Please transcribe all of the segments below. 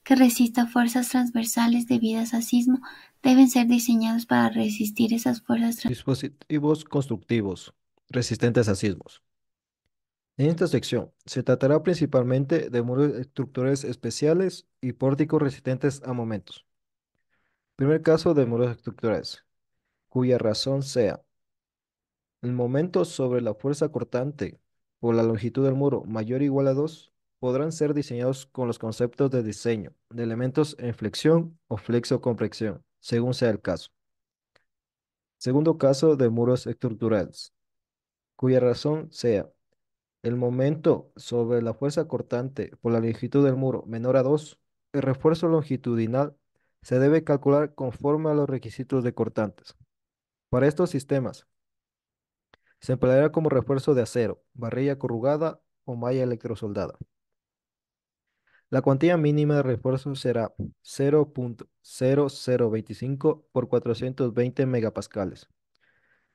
que resista fuerzas transversales debidas a sismo deben ser diseñados para resistir esas fuerzas. Dispositivos constructivos resistentes a sismos. En esta sección se tratará principalmente de muros estructurales especiales y pórticos resistentes a momentos. Primer caso de muros estructurales, cuya razón sea el momento sobre la fuerza cortante por la longitud del muro mayor o igual a 2, podrán ser diseñados con los conceptos de diseño de elementos en flexión o flexo-compresión, según sea el caso. Segundo caso de muros estructurales, cuya razón sea el momento sobre la fuerza cortante por la longitud del muro menor a 2, el refuerzo longitudinal se debe calcular conforme a los requisitos de cortantes. Para estos sistemas, se empleará como refuerzo de acero, barrilla corrugada o malla electrosoldada. La cuantía mínima de refuerzo será 0.0025 por 420 megapascales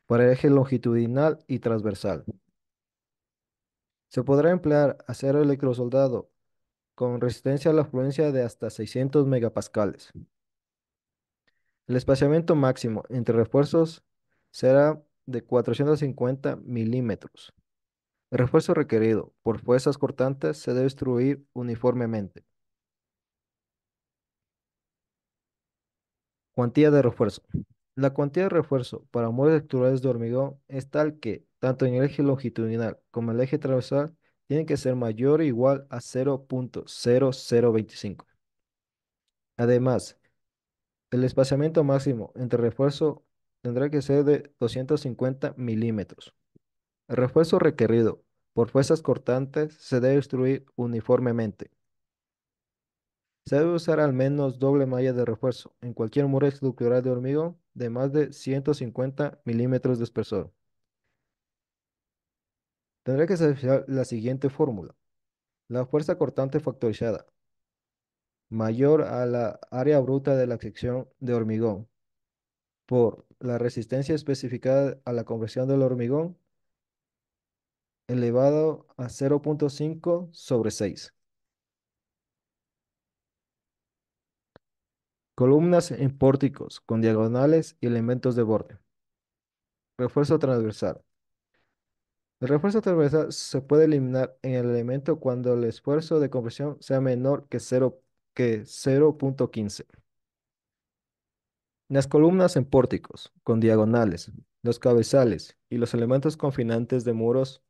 para el eje longitudinal y transversal. Se podrá emplear acero electrosoldado con resistencia a la fluencia de hasta 600 megapascales. El espaciamiento máximo entre refuerzos será de 450 milímetros. El refuerzo requerido por fuerzas cortantes se debe distribuir uniformemente. Cuantía de refuerzo. La cuantía de refuerzo para muros estructurales de hormigón es tal que, tanto en el eje longitudinal como en el eje transversal, tiene que ser mayor o igual a 0.0025. Además, el espaciamiento máximo entre refuerzo tendrá que ser de 250 milímetros. El refuerzo requerido por fuerzas cortantes se debe distribuir uniformemente. Se debe usar al menos doble malla de refuerzo en cualquier muro estructural de hormigón de más de 150 milímetros de espesor. Tendrá que satisfacer la siguiente fórmula. La fuerza cortante factorizada mayor a la área bruta de la sección de hormigón por la resistencia especificada a la compresión del hormigón elevado a 0.5 sobre 6. Columnas en pórticos con diagonales y elementos de borde. Refuerzo transversal. El refuerzo transversal se puede eliminar en el elemento cuando el esfuerzo de compresión sea menor que 0.15. Las columnas en pórticos con diagonales, los cabezales y los elementos confinantes de muros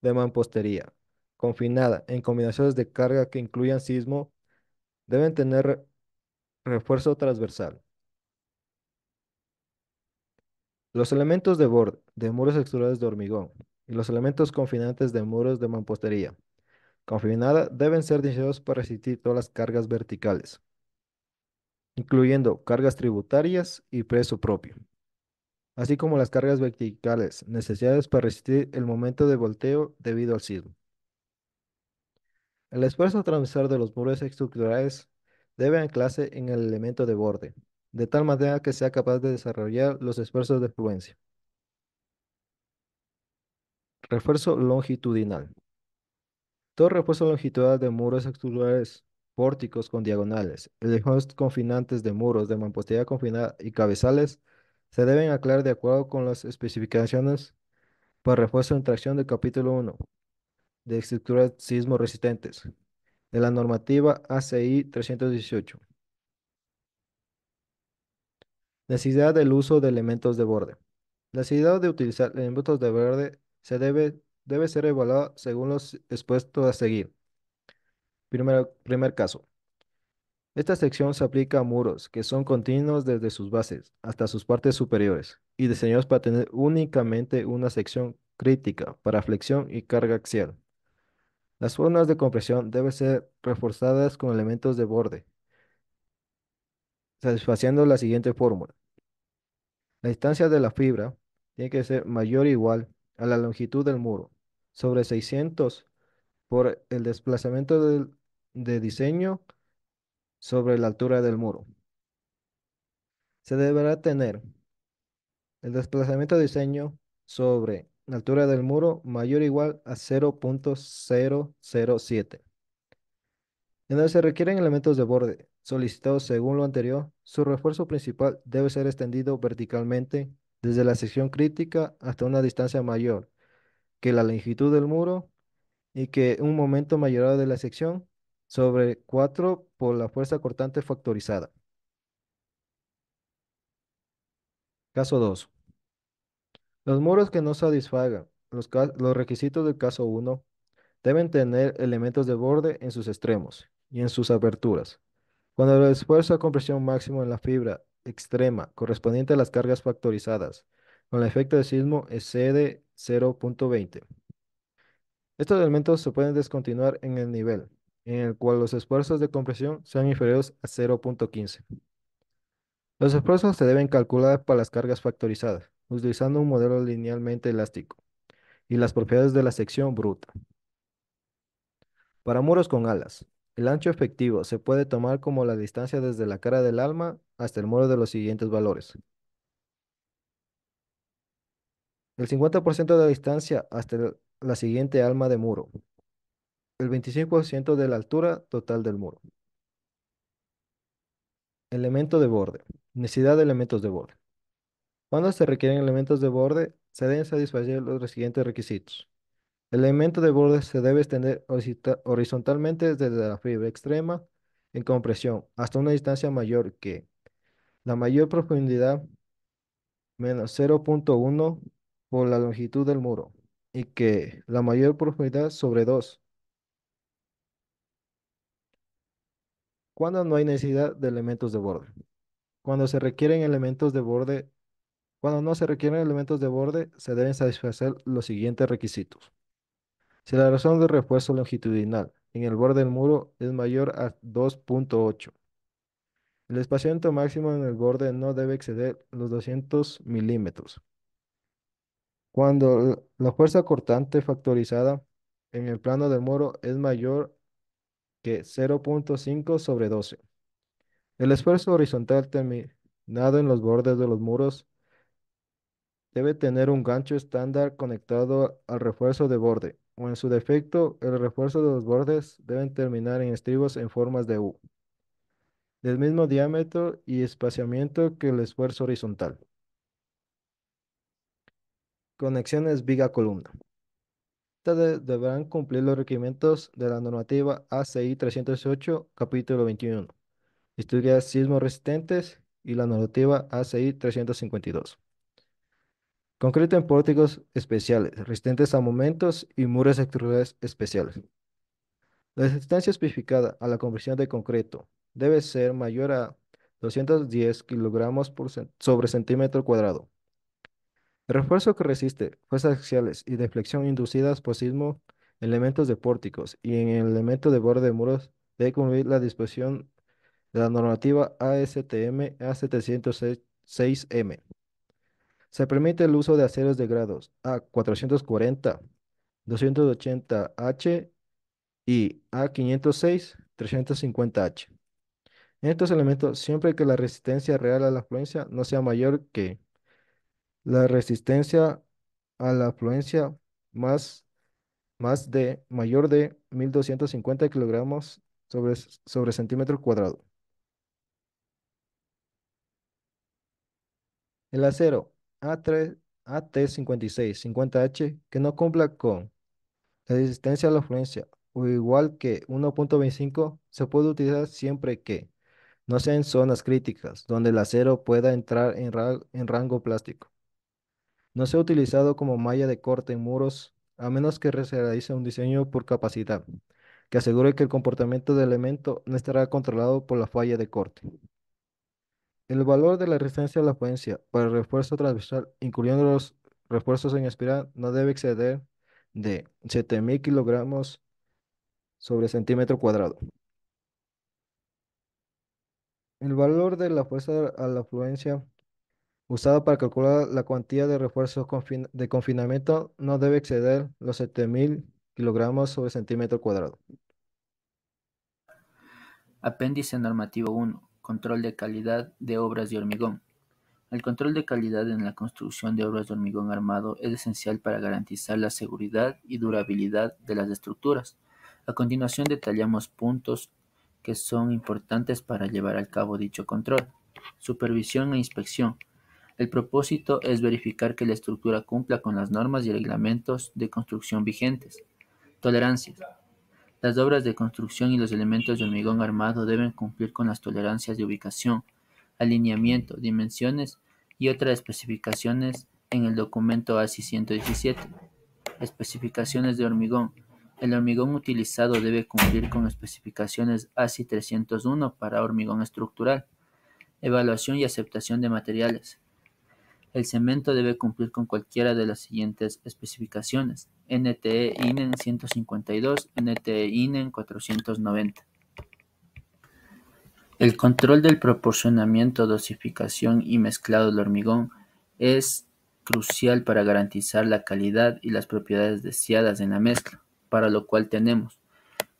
de mampostería confinada en combinaciones de carga que incluyan sismo deben tener refuerzo transversal. Los elementos de borde de muros exteriores de hormigón y los elementos confinantes de muros de mampostería confinada deben ser diseñados para resistir todas las cargas verticales, incluyendo cargas tributarias y peso propio, así como las cargas verticales necesarias para resistir el momento de volteo debido al sismo. El esfuerzo transversal de los muros estructurales debe anclarse en el elemento de borde, de tal manera que sea capaz de desarrollar los esfuerzos de fluencia. Refuerzo longitudinal. Todo refuerzo longitudinal de muros estructurales, pórticos con diagonales, elementos confinantes de muros de mampostería confinada y cabezales se deben aclarar de acuerdo con las especificaciones para refuerzo en tracción del capítulo 1 de estructuras sismo resistentes de la normativa ACI 318. Necesidad del uso de elementos de borde. La necesidad de utilizar elementos de borde debe ser evaluada según los expuestos a seguir. Primer caso. Esta sección se aplica a muros que son continuos desde sus bases hasta sus partes superiores y diseñados para tener únicamente una sección crítica para flexión y carga axial. Las zonas de compresión deben ser reforzadas con elementos de borde, satisfaciendo la siguiente fórmula. La distancia de la fibra tiene que ser mayor o igual a la longitud del muro sobre 600 por el desplazamiento de diseño sobre la altura del muro. Se deberá tener el desplazamiento de diseño sobre la altura del muro mayor o igual a 0.007. En donde se requieren elementos de borde solicitados según lo anterior, su refuerzo principal debe ser extendido verticalmente desde la sección crítica hasta una distancia mayor que la longitud del muro y que un momento mayorado de la sección sobre 4 por la fuerza cortante factorizada. Caso 2. Los muros que no satisfagan los requisitos del caso 1 deben tener elementos de borde en sus extremos y en sus aberturas. Cuando el esfuerzo de compresión máximo en la fibra extrema correspondiente a las cargas factorizadas con el efecto de sismo excede 0,20. Estos elementos se pueden descontinuar en el nivel en el cual los esfuerzos de compresión sean inferiores a 0,15. Los esfuerzos se deben calcular para las cargas factorizadas, utilizando un modelo linealmente elástico y las propiedades de la sección bruta. Para muros con alas, el ancho efectivo se puede tomar como la distancia desde la cara del alma hasta el muro de los siguientes valores. El 50% de la distancia hasta la siguiente alma de muro. El 25% de la altura total del muro. Elemento de borde. Necesidad de elementos de borde. Cuando se requieren elementos de borde, se deben satisfacer los siguientes requisitos. El elemento de borde se debe extender horizontalmente desde la fibra extrema en compresión hasta una distancia mayor que la mayor profundidad menos 0,1 por la longitud del muro y que la mayor profundidad sobre 2 cuando no hay necesidad de elementos de borde. Cuando se requieren elementos de borde, cuando no se requieren elementos de borde, se deben satisfacer los siguientes requisitos. Si la razón de refuerzo longitudinal en el borde del muro es mayor a 2,8, el espaciamiento máximo en el borde no debe exceder los 200 milímetros. Cuando la fuerza cortante factorizada en el plano del muro es mayor que 0,5 sobre 12. El esfuerzo horizontal terminado en los bordes de los muros debe tener un gancho estándar conectado al refuerzo de borde, o en su defecto, el refuerzo de los bordes deben terminar en estribos en formas de U, del mismo diámetro y espaciamiento que el esfuerzo horizontal. Conexiones viga-columna. Estas deberán cumplir los requerimientos de la normativa ACI 308, capítulo 21, estudiar sismos resistentes y la normativa ACI 352. Concreto en pórticos especiales, resistentes a momentos y muros estructurales especiales. La resistencia especificada a la compresión de concreto debe ser mayor a 210 kilogramos sobre centímetro cuadrado. El refuerzo que resiste fuerzas axiales y deflexión inducidas por sismo, elementos de pórticos y en el elemento de borde de muros debe cumplir la disposición de la normativa ASTM A706M. Se permite el uso de aceros de grados A440, 280H y A506, 350H. En estos elementos, siempre que la resistencia real a la afluencia no sea mayor que la resistencia a la afluencia más, mayor de 1250 kilogramos sobre centímetro cuadrado. El acero A3, AT56, 50H que no cumpla con la resistencia a la afluencia o igual que 1,25 se puede utilizar siempre que no sea en zonas críticas donde el acero pueda entrar en rango plástico. No sea utilizado como malla de corte en muros a menos que se realice un diseño por capacidad que asegure que el comportamiento del elemento no estará controlado por la falla de corte. El valor de la resistencia a la afluencia para el refuerzo transversal, incluyendo los refuerzos en espiral, no debe exceder de 7.000 kilogramos sobre centímetro cuadrado. El valor de la fuerza a la afluencia usada para calcular la cuantía de refuerzos de confinamiento no debe exceder los 7.000 kilogramos sobre centímetro cuadrado. Apéndice normativo 1. Control de calidad de obras de hormigón. El control de calidad en la construcción de obras de hormigón armado es esencial para garantizar la seguridad y durabilidad de las estructuras. A continuación detallamos puntos que son importantes para llevar a cabo dicho control. Supervisión e inspección. El propósito es verificar que la estructura cumpla con las normas y reglamentos de construcción vigentes. Tolerancias. Las obras de construcción y los elementos de hormigón armado deben cumplir con las tolerancias de ubicación, alineamiento, dimensiones y otras especificaciones en el documento ASI 117. Especificaciones de hormigón. El hormigón utilizado debe cumplir con especificaciones ASI 301 para hormigón estructural. Evaluación y aceptación de materiales. El cemento debe cumplir con cualquiera de las siguientes especificaciones: NTE INEN 152, NTE INEN 490. El control del proporcionamiento, dosificación y mezclado del hormigón es crucial para garantizar la calidad y las propiedades deseadas en la mezcla, para lo cual tenemos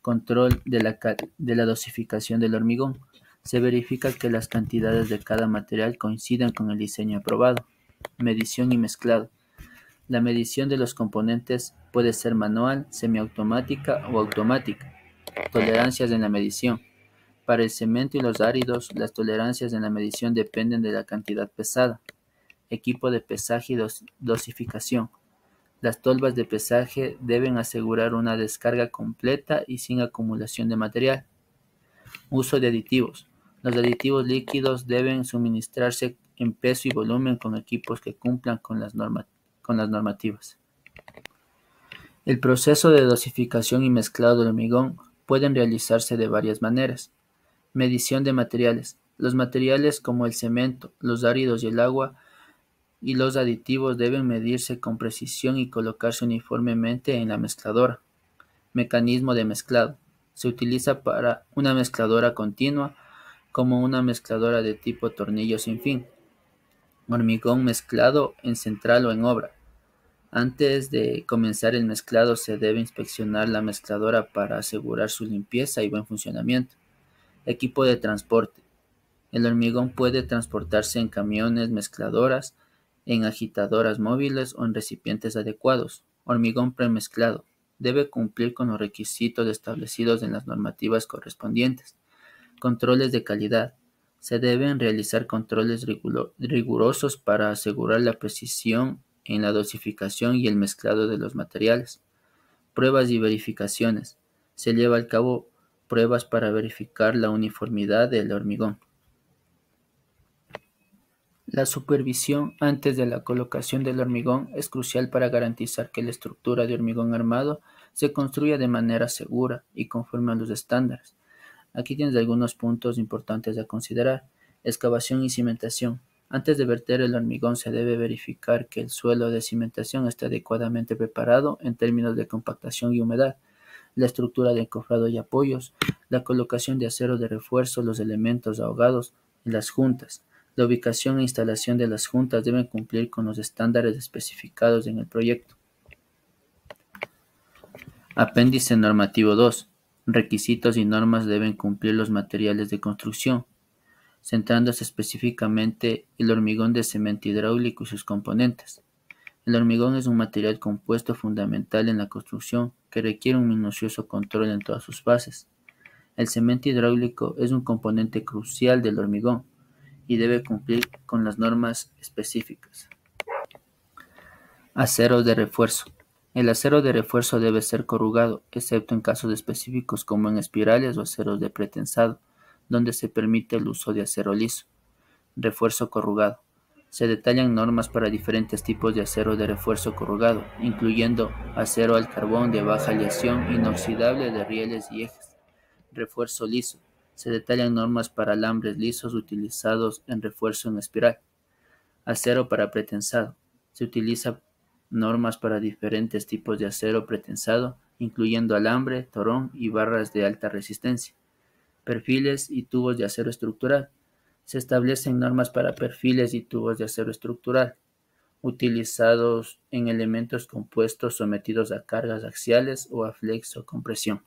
control de la dosificación del hormigón. Se verifica que las cantidades de cada material coincidan con el diseño aprobado. Medición y mezclado. La medición de los componentes puede ser manual, semiautomática o automática. Tolerancias en la medición. Para el cemento y los áridos, las tolerancias en la medición dependen de la cantidad pesada. Equipo de pesaje y dosificación. Las tolvas de pesaje deben asegurar una descarga completa y sin acumulación de material. Uso de aditivos. Los aditivos líquidos deben suministrarse en peso y volumen con equipos que cumplan con las normativas. El proceso de dosificación y mezclado del hormigón pueden realizarse de varias maneras. Medición de materiales. Los materiales como el cemento, los áridos y el agua y los aditivos deben medirse con precisión y colocarse uniformemente en la mezcladora. Mecanismo de mezclado. Se utiliza para una mezcladora continua como una mezcladora de tipo tornillo sin fin. Hormigón mezclado en central o en obra. Antes de comenzar el mezclado se debe inspeccionar la mezcladora para asegurar su limpieza y buen funcionamiento. Equipo de transporte. El hormigón puede transportarse en camiones mezcladoras, en agitadoras móviles o en recipientes adecuados. Hormigón premezclado. Debe cumplir con los requisitos establecidos en las normativas correspondientes. Controles de calidad. Se deben realizar controles rigurosos para asegurar la precisión en la dosificación y el mezclado de los materiales. Pruebas y verificaciones. Se lleva a cabo pruebas para verificar la uniformidad del hormigón. La supervisión antes de la colocación del hormigón es crucial para garantizar que la estructura de hormigón armado se construya de manera segura y conforme a los estándares. Aquí tienes algunos puntos importantes a considerar. Excavación y cimentación. Antes de verter el hormigón se debe verificar que el suelo de cimentación esté adecuadamente preparado en términos de compactación y humedad, la estructura de encofrado y apoyos, la colocación de acero de refuerzo, los elementos ahogados en las juntas. La ubicación e instalación de las juntas deben cumplir con los estándares especificados en el proyecto. Apéndice normativo 2. Requisitos y normas deben cumplir los materiales de construcción, centrándose específicamente el hormigón de cemento hidráulico y sus componentes. El hormigón es un material compuesto fundamental en la construcción que requiere un minucioso control en todas sus fases. El cemento hidráulico es un componente crucial del hormigón y debe cumplir con las normas específicas. Acero de refuerzo. El acero de refuerzo debe ser corrugado, excepto en casos específicos como en espirales o aceros de pretensado, donde se permite el uso de acero liso. Refuerzo corrugado. Se detallan normas para diferentes tipos de acero de refuerzo corrugado, incluyendo acero al carbón de baja aleación inoxidable de rieles y ejes. Refuerzo liso. Se detallan normas para alambres lisos utilizados en refuerzo en espiral. Acero para pretensado. Se utiliza normas para diferentes tipos de acero pretensado, incluyendo alambre, torón y barras de alta resistencia. Perfiles y tubos de acero estructural. Se establecen normas para perfiles y tubos de acero estructural, utilizados en elementos compuestos sometidos a cargas axiales o a flexo compresión.